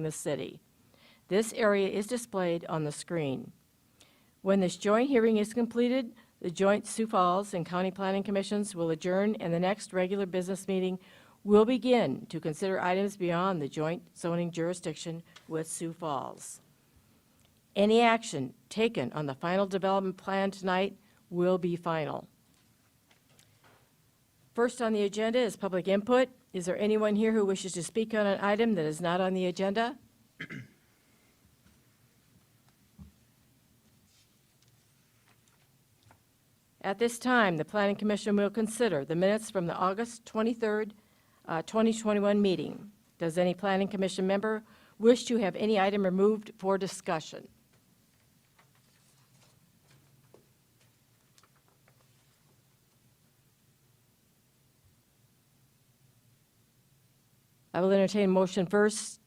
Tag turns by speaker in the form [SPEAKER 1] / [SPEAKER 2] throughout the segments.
[SPEAKER 1] the city. This area is displayed on the screen. When this joint hearing is completed, the joint Sioux Falls and County Planning Commissions will adjourn, and the next regular business meeting will begin to consider items beyond the joint zoning jurisdiction with Sioux Falls. Any action taken on the final development plan tonight will be final. First on the agenda is public input. Is there anyone here who wishes to speak on an item that is not on the agenda? At this time, the Planning Commission will consider the minutes from the August 23rd, 2021 meeting. Does any Planning Commission member wish to have any item removed for discussion? I will entertain a motion first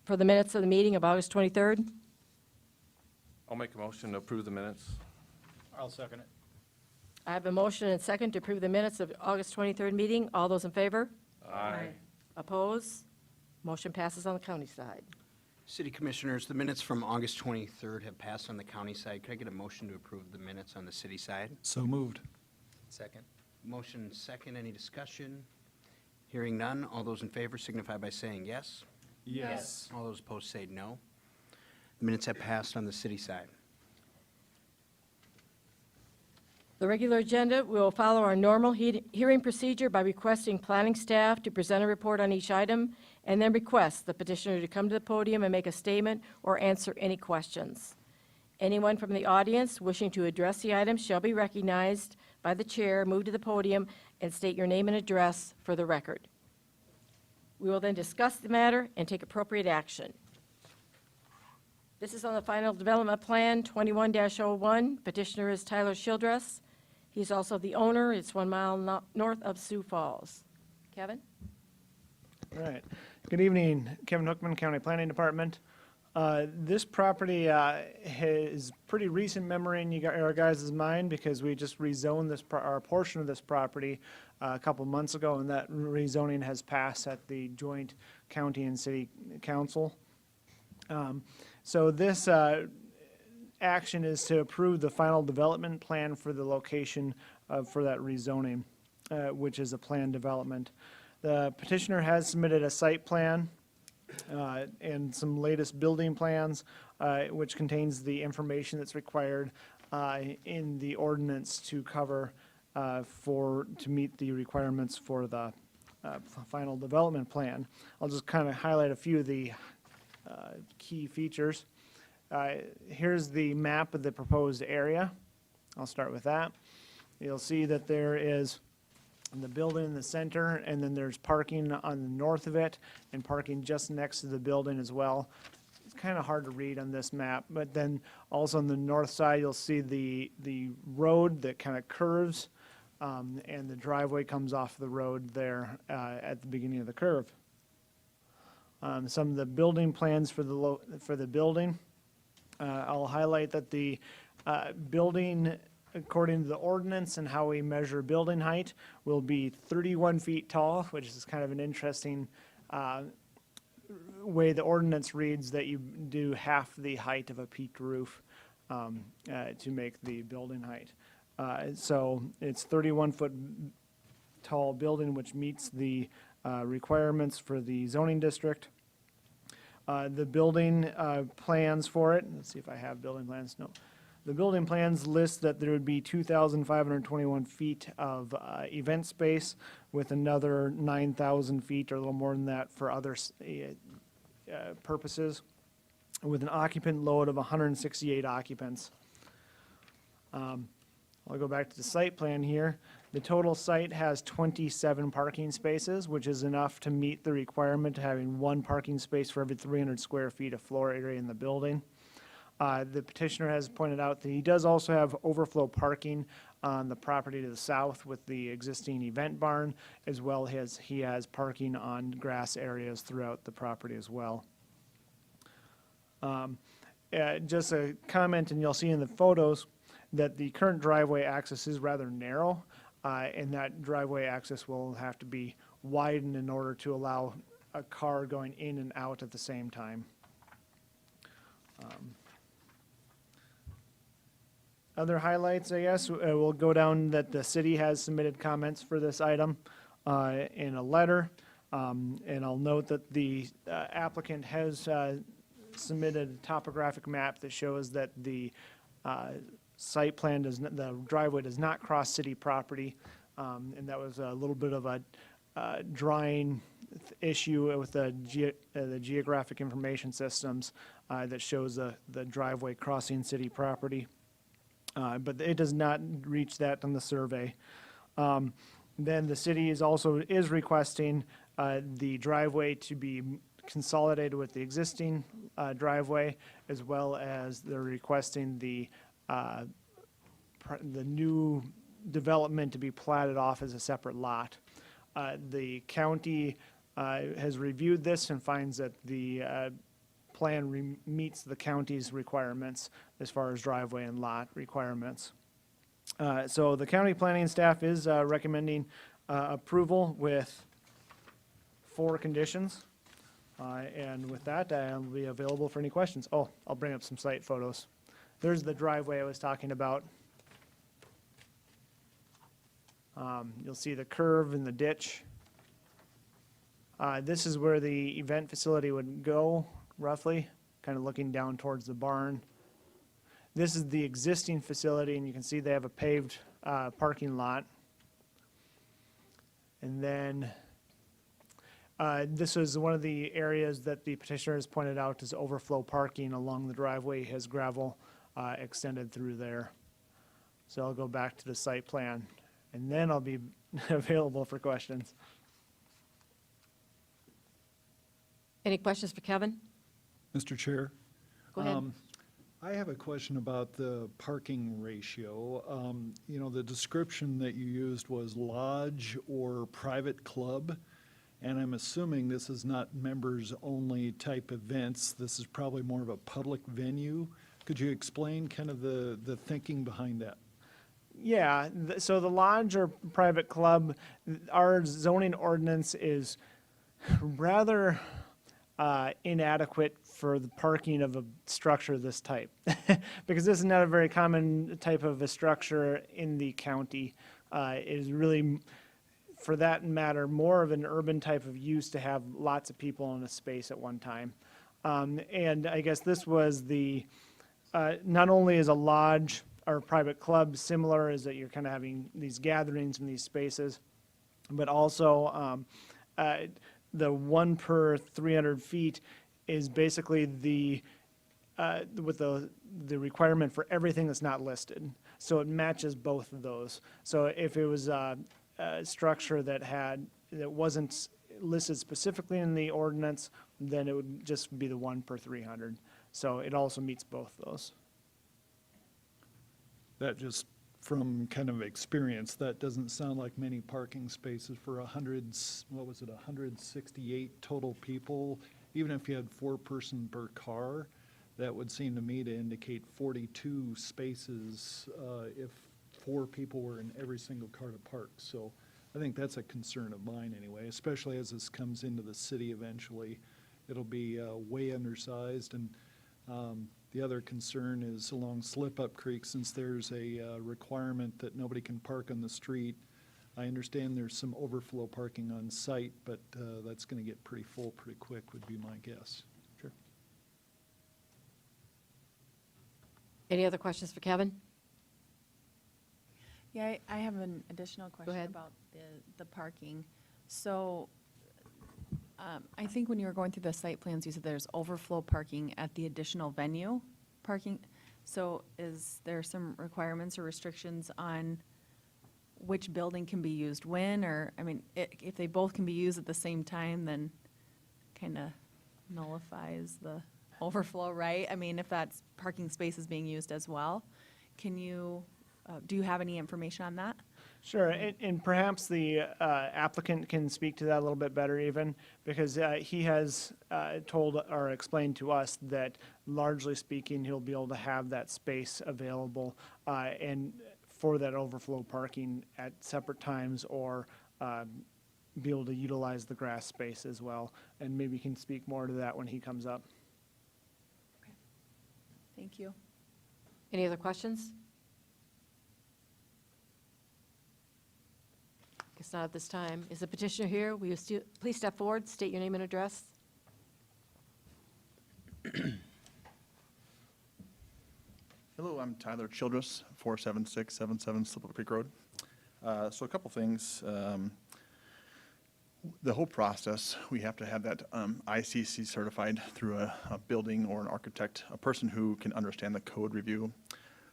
[SPEAKER 1] for the minutes of the meeting of August 23rd.
[SPEAKER 2] I'll make a motion to approve the minutes.
[SPEAKER 3] I'll second it.
[SPEAKER 1] I have a motion and second to approve the minutes of August 23rd meeting. All those in favor?
[SPEAKER 2] Aye.
[SPEAKER 1] Oppose? Motion passes on the county side.
[SPEAKER 4] City Commissioners, the minutes from August 23rd have passed on the county side. Could I get a motion to approve the minutes on the city side?
[SPEAKER 3] So moved. Second.
[SPEAKER 4] Motion second, any discussion? Hearing none, all those in favor signify by saying yes.
[SPEAKER 3] Yes.
[SPEAKER 4] All those opposed say no. The minutes have passed on the city side.
[SPEAKER 1] The regular agenda will follow our normal hearing procedure by requesting planning staff to present a report on each item, and then request the petitioner to come to the podium and make a statement or answer any questions. Anyone from the audience wishing to address the item shall be recognized by the chair, move to the podium, and state your name and address for the record. We will then discuss the matter and take appropriate action. This is on the final development plan, 21-01. Petitioner is Tyler Childress. He's also the owner. It's 1 mile north of Sioux Falls. Kevin?
[SPEAKER 5] All right. Good evening, Kevin Hookman, County Planning Department. This property has pretty recent memory in our guys' mind because we just rezoned our portion of this property a couple months ago, and that rezoning has passed at the joint county and city council. So this action is to approve the final development plan for the location for that rezoning, which is a planned development. The petitioner has submitted a site plan and some latest building plans, which contains the information that's required in the ordinance to cover to meet the requirements for the final development plan. I'll just kind of highlight a few of the key features. Here's the map of the proposed area. I'll start with that. You'll see that there is the building in the center, and then there's parking on the north of it and parking just next to the building as well. It's kind of hard to read on this map, but then also on the north side you'll see the road that kind of curves, and the driveway comes off the road there at the beginning of the curve. Some of the building plans for the building. I'll highlight that the building, according to the ordinance and how we measure building height, will be 31 feet tall, which is kind of an interesting way the ordinance reads, that you do half the height of a peaked roof to make the building height. So it's 31-foot tall building, which meets the requirements for the zoning district. The building plans for it, let's see if I have building plans, no. The building plans list that there would be 2,521 feet of event space, with another 9,000 feet or a little more than that for other purposes, with an occupant load of 168 occupants. I'll go back to the site plan here. The total site has 27 parking spaces, which is enough to meet the requirement of having 1 parking space for every 300 square feet of floor area in the building. The petitioner has pointed out that he does also have overflow parking on the property to the south with the existing event barn, as well as he has parking on grass areas throughout the property as well. Just a comment, and you'll see in the photos that the current driveway access is rather narrow, and that driveway access will have to be widened in order to allow a car going in and out at the same time. Other highlights, I guess, we'll go down that the city has submitted comments for this item in a letter. And I'll note that the applicant has submitted a topographic map that shows that the site plan the driveway does not cross city property. And that was a little bit of a drawing issue with the geographic information systems that shows the driveway crossing city property. But it does not reach that on the survey. Then the city is requesting the driveway to be consolidated with the existing driveway, as well as they're requesting the new development to be platted off as a separate lot. The county has reviewed this and finds that the plan meets the county's requirements as far as driveway and lot requirements. So the county planning staff is recommending approval with 4 conditions. And with that, I'll be available for any questions. Oh, I'll bring up some site photos. There's the driveway I was talking about. You'll see the curve in the ditch. This is where the event facility would go, roughly, kind of looking down towards the barn. This is the existing facility, and you can see they have a paved parking lot. And then this is one of the areas that the petitioner has pointed out as overflow parking along the driveway, has gravel extended through there. So I'll go back to the site plan, and then I'll be available for questions.
[SPEAKER 1] Any questions for Kevin?
[SPEAKER 6] Mr. Chair?
[SPEAKER 1] Go ahead.
[SPEAKER 6] I have a question about the parking ratio. You know, the description that you used was lodge or private club, and I'm assuming this is not members-only type events. This is probably more of a public venue. Could you explain kind of the thinking behind that?
[SPEAKER 5] Yeah, so the lodge or private club, our zoning ordinance is rather inadequate for the parking of a structure of this type. Because this is not a very common type of a structure in the county. It is really, for that matter, more of an urban type of use to have lots of people in a space at one time. And I guess this was not only is a lodge or private club similar, is that you're kind of having these gatherings in these spaces, but also the 1 per 300 feet is basically with the requirement for everything that's not listed. So it matches both of those. So if it was a structure that wasn't listed specifically in the ordinance, then it would just be the 1 per 300. So it also meets both those.
[SPEAKER 6] That just from kind of experience, that doesn't sound like many parking spaces for 168 total people. Even if you had 4 person per car, that would seem to me to indicate 42 spaces if 4 people were in every single car to park. So I think that's a concern of mine anyway, especially as this comes into the city eventually. It'll be way undersized. And the other concern is along Slip Up Creek, since there's a requirement that nobody can park on the street. I understand there's some overflow parking on site, but that's going to get pretty full pretty quick would be my guess.
[SPEAKER 5] Sure.
[SPEAKER 1] Any other questions for Kevin?
[SPEAKER 7] Yeah, I have an additional question
[SPEAKER 1] ahead.
[SPEAKER 7] about the parking. So I think when you were going through the site plans, you said there's overflow parking at the additional venue parking. So is there some requirements or restrictions on which building can be used when? Or, I mean, if they both can be used at the same time, then kind of nullifies the overflow, right? I mean, if that's parking spaces being used as well, can you, do you have any information on that?
[SPEAKER 5] Sure, and perhaps the applicant can speak to that a little bit better even, because he has told or explained to us that largely speaking, he'll be able to have that space available and for that overflow parking at separate times or be able to utilize the grass space as well. And maybe can speak more to that when he comes up.
[SPEAKER 7] Thank you.
[SPEAKER 1] Any other questions? Guess not at this time. Is the petitioner here? Will you please step forward, state your name and address?
[SPEAKER 8] Hello, I'm Tyler Childress, 47677 Slippery Creek Road. So a couple things. The whole process, we have to have that ICC certified through a building or an architect, a person who can understand the code review.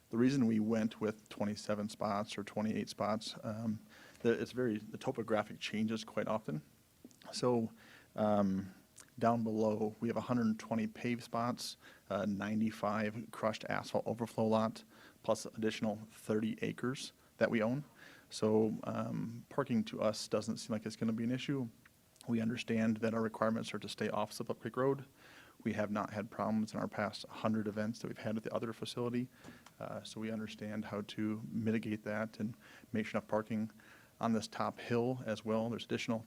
[SPEAKER 8] The reason we went with 27 spots or 28 spots, the topographic changes quite often. So down below, we have 120 paved spots, 95 crushed asphalt overflow lot, plus additional 30 acres that we own. So parking to us doesn't seem like it's going to be an issue. We understand that our requirements are to stay off Slip Up Creek Road. We have not had problems in our past 100 events that we've had at the other facility. So we understand how to mitigate that and make sure enough parking on this top hill as well. There's additional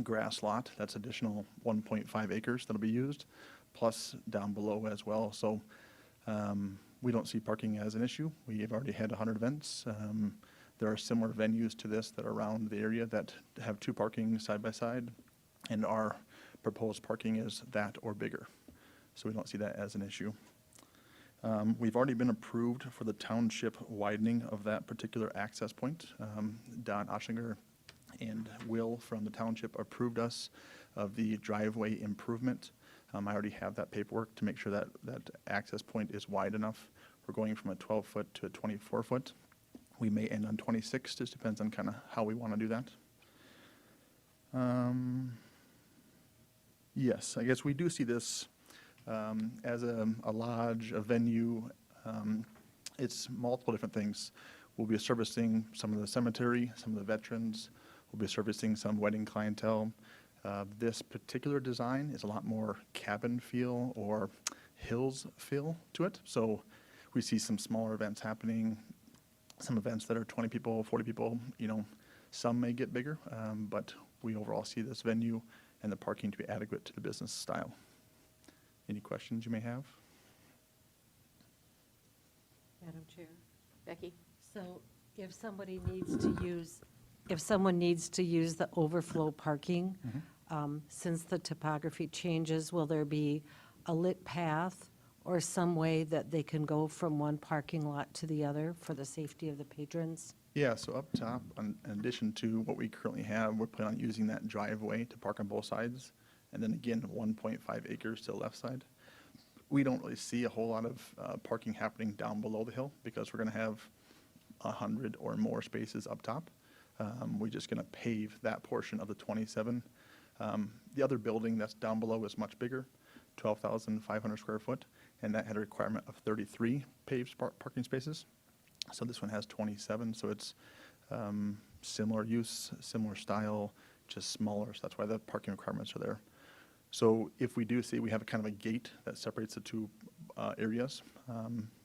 [SPEAKER 8] grass lot. That's additional 1.5 acres that'll be used, plus down below as well. So we don't see parking as an issue. We have already had 100 events. There are similar venues to this that are around the area that have two parking side by side, and our proposed parking is that or bigger. So we don't see that as an issue. We've already been approved for the township widening of that particular access point. Don Oshinger and Will from the township approved us of the driveway improvement. I already have that paperwork to make sure that that access point is wide enough. We're going from a 12-foot to a 24-foot. We may end on 26, just depends on kind of how we want to do that. Yes, I guess we do see this as a lodge, a venue. It's multiple different things. We'll be servicing some of the cemetery, some of the veterans. We'll be servicing some wedding clientele. This particular design is a lot more cabin feel or hills feel to it. So we see some smaller events happening, some events that are 20 people, 40 people, some may get bigger, but we overall see this venue and the parking to be adequate to the business style. Any questions you may have?
[SPEAKER 1] Madam Chair. Becky?
[SPEAKER 9] So if somebody needs to use, if someone needs to use the overflow parking, since the topography changes, will there be a lit path or some way that they can go from one parking lot to the other for the safety of the patrons?
[SPEAKER 8] Yeah, so up top, in addition to what we currently have, we're planning on using that driveway to park on both sides. And then again, 1.5 acres to the left side. We don't really see a whole lot of parking happening down below the hill because we're going to have 100 or more spaces up top. We're just going to pave that portion of the 27. The other building that's down below is much bigger, 12,500 square foot, and that had a requirement of 33 paved parking spaces. So this one has 27, so it's similar use, similar style, just smaller, so that's why the parking requirements are there. So if we do see, we have a kind of a gate that separates the two areas.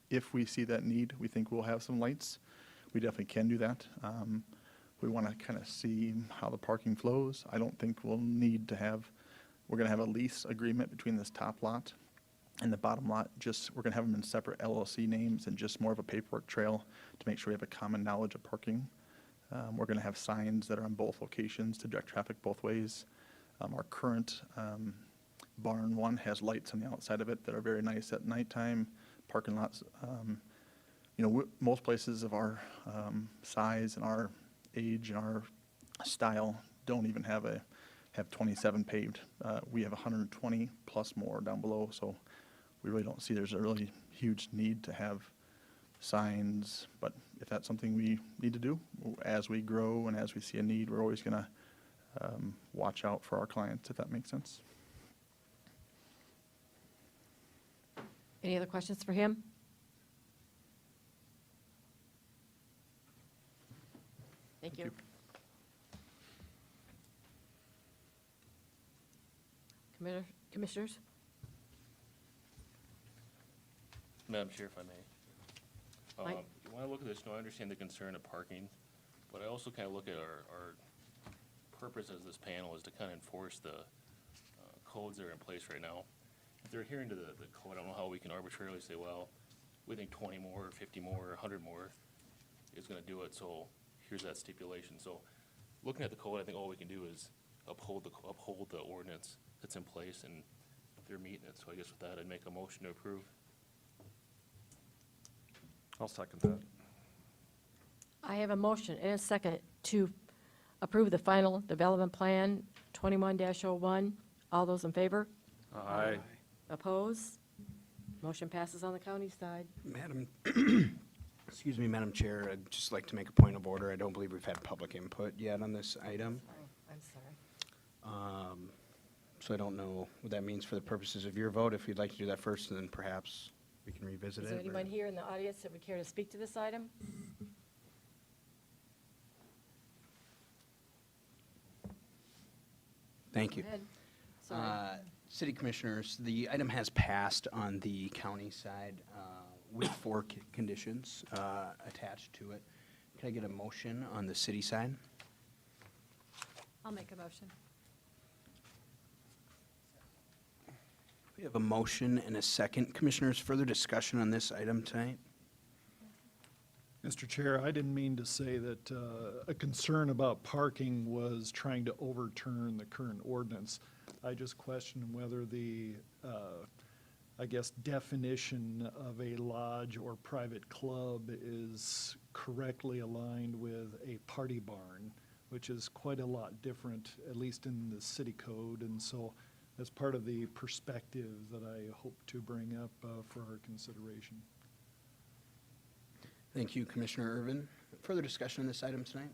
[SPEAKER 8] If we see that need, we think we'll have some lights. We definitely can do that. We want to kind of see how the parking flows. I don't think we'll need to have, we're going to have a lease agreement between this top lot and the bottom lot. Just, we're going to have them in separate LLC names and just more of a paperwork trail to make sure we have a common knowledge of parking. We're going to have signs that are on both locations to direct traffic both ways. Our current barn one has lights on the outside of it that are very nice at nighttime. Parking lots, most places of our size and our age and our style don't even have 27 paved. We have 120 plus more down below, so we really don't see there's a really huge need to have signs. But if that's something we need to do as we grow and as we see a need, we're always going to watch out for our clients, if that makes sense.
[SPEAKER 1] Any other questions for him? Thank you. Commissioners?
[SPEAKER 2] Madam Chair, if I may.
[SPEAKER 1] Mike?
[SPEAKER 2] When I look at this, I understand the concern of parking, but I also kind of look at our purpose of this panel is to kind of enforce the codes that are in place right now. If they're adhering to the code, I don't know how we can arbitrarily say, well, we think 20 more, or 50 more, or 100 more is gonna do it, so here's that stipulation. So looking at the code, I think all we can do is uphold the ordinance that's in place, and they're meeting it. So I guess with that, I'd make a motion to approve. I'll second that.
[SPEAKER 1] I have a motion and a second to approve the final development plan 21-01. All those in favor?
[SPEAKER 2] Aye.
[SPEAKER 1] Oppose? Motion passes on the county side.
[SPEAKER 4] Madam, excuse me, Madam Chair, I'd just like to make a point of order. I don't believe we've had public input yet on this item.
[SPEAKER 1] I'm sorry.
[SPEAKER 4] So I don't know what that means for the purposes of your vote. If you'd like to do that first, and then perhaps we can revisit it.
[SPEAKER 1] Is there
[SPEAKER 4] or-
[SPEAKER 1] anyone here in the audience that would care to speak to this item?
[SPEAKER 4] Thank you.
[SPEAKER 1] Go ahead. Sorry.
[SPEAKER 4] City Commissioners, the item has passed on the county side with 4 conditions attached to it. Can I get a motion on the city side?
[SPEAKER 9] I'll make a motion.
[SPEAKER 4] We have a motion and a second. Commissioners, further discussion on this item tonight?
[SPEAKER 6] Mr. Chair, I didn't mean to say that a concern about parking was trying to overturn the current ordinance. I just questioned whether the, I guess, definition of a lodge or private club is correctly aligned with a party barn, which is quite a lot different, at least in the city code. And so that's part of the perspective that I hope to bring up for our consideration.
[SPEAKER 4] Thank you, Commissioner Irvin. Further discussion on this item tonight?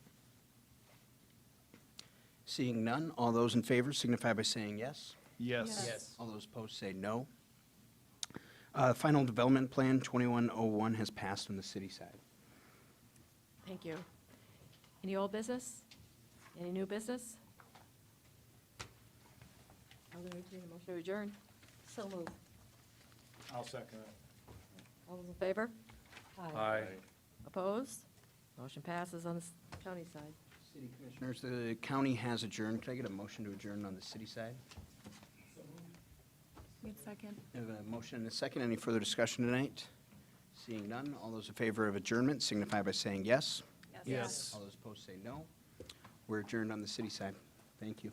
[SPEAKER 4] Seeing none, all those in favor signify by saying yes.
[SPEAKER 6] Yes.
[SPEAKER 3] Yes.
[SPEAKER 4] All those opposed say no. Final Development Plan 2101 has passed on the city side.
[SPEAKER 1] Thank you. Any old business? Any new business? I'm going to entertain a motion to adjourn.
[SPEAKER 9] So move.
[SPEAKER 3] I'll second it.
[SPEAKER 1] All those in favor?
[SPEAKER 2] Aye.
[SPEAKER 1] Opposed? Motion passes on the county side.
[SPEAKER 4] City Commissioners, the county has adjourned. Can I get a motion to adjourn on the city side?
[SPEAKER 7] Need a second?
[SPEAKER 4] I have a motion and a second. Any further discussion tonight? Seeing none, all those in favor of adjournment signify by saying yes.
[SPEAKER 3] Yes.
[SPEAKER 4] All those opposed say no. We're adjourned on the city side. Thank you.